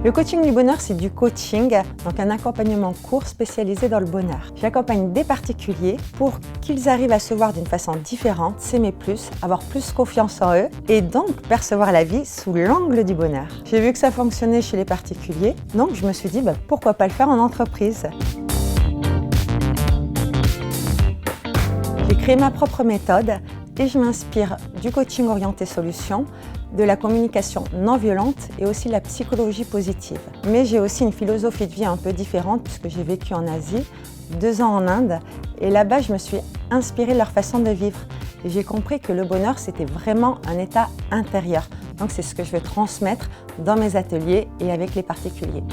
Le coaching du bonheur, c'est du coaching, donc un accompagnement court spécialisé dans le bonheur. J'accompagne des particuliers pour qu'ils arrivent à se voir d'une façon différente, s'aimer plus, avoir plus confiance en eux et donc percevoir la vie sous l'angle du bonheur. J'ai vu que ça fonctionnait chez les particuliers, donc je me suis dit pourquoi pas le faire en entreprise. J'ai créé ma propre méthode et je m'inspire du coaching orienté solution, de la communication non violente et aussi la psychologie positive. Mais j'ai aussi une philosophie de vie un peu différente puisque j'ai vécu en Asie, 2 ans en Inde et là-bas je me suis inspirée de leur façon de vivre. Et j'ai compris que le bonheur c'était vraiment un état intérieur. Donc c'est ce que je vais transmettre dans mes ateliers et avec les particuliers.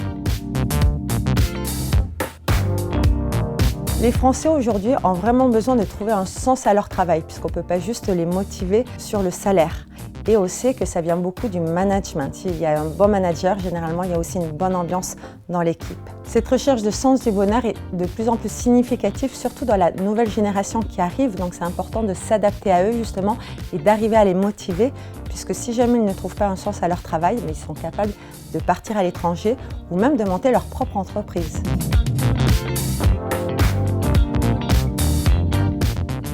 Les Français aujourd'hui ont vraiment besoin de trouver un sens à leur travail puisqu'on ne peut pas juste les motiver sur le salaire. Et on sait que ça vient beaucoup du management. S'il y a un bon manager, généralement, il y a aussi une bonne ambiance dans l'équipe. Cette recherche de sens du bonheur est de plus en plus significative, surtout dans la nouvelle génération qui arrive. Donc c'est important de s'adapter à eux justement et d'arriver à les motiver, puisque si jamais ils ne trouvent pas un sens à leur travail, ils sont capables de partir à l'étranger ou même de monter leur propre entreprise.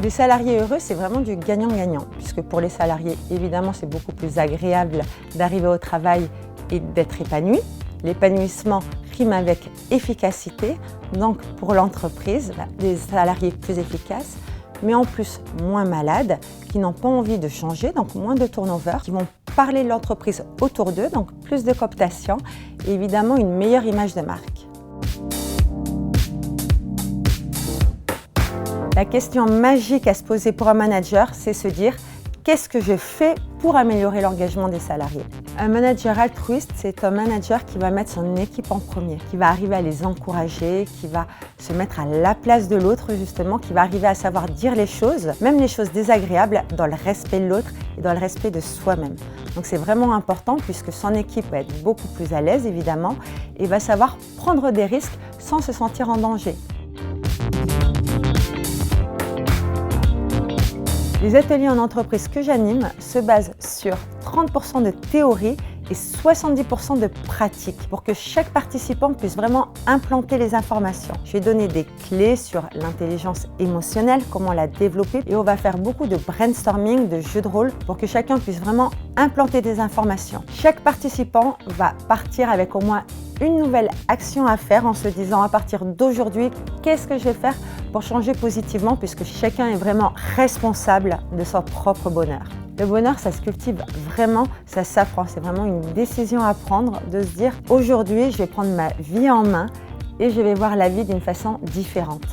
Les salariés heureux, c'est vraiment du gagnant-gagnant, puisque pour les salariés, évidemment, c'est beaucoup plus agréable d'arriver au travail et d'être épanoui. L'épanouissement rime avec efficacité, donc pour l'entreprise, des salariés plus efficaces, mais en plus moins malades, qui n'ont pas envie de changer, donc moins de turnover, qui vont parler de l'entreprise autour d'eux, donc plus de cooptation et évidemment une meilleure image de marque. La question magique à se poser pour un manager, c'est se dire qu'est-ce que je fais pour améliorer l'engagement des salariés? Un manager altruiste, c'est un manager qui va mettre son équipe en premier, qui va arriver à les encourager, qui va se mettre à la place de l'autre justement, qui va arriver à savoir dire les choses, même les choses désagréables, dans le respect de l'autre et dans le respect de soi-même. Donc c'est vraiment important puisque son équipe va être beaucoup plus à l'aise évidemment et va savoir prendre des risques sans se sentir en danger. Les ateliers en entreprise que j'anime se basent sur 30% de théorie et 70% de pratique pour que chaque participant puisse vraiment implanter les informations. Je vais donner des clés sur l'intelligence émotionnelle, comment la développer et on va faire beaucoup de brainstorming, de jeux de rôle pour que chacun puisse vraiment implanter des informations. Chaque participant va partir avec au moins une nouvelle action à faire en se disant à partir d'aujourd'hui, qu'est-ce que je vais faire pour changer positivement puisque chacun est vraiment responsable de son propre bonheur. Le bonheur, ça se cultive vraiment, ça s'apprend. C'est vraiment une décision à prendre de se dire aujourd'hui, je vais prendre ma vie en main et je vais voir la vie d'une façon différente.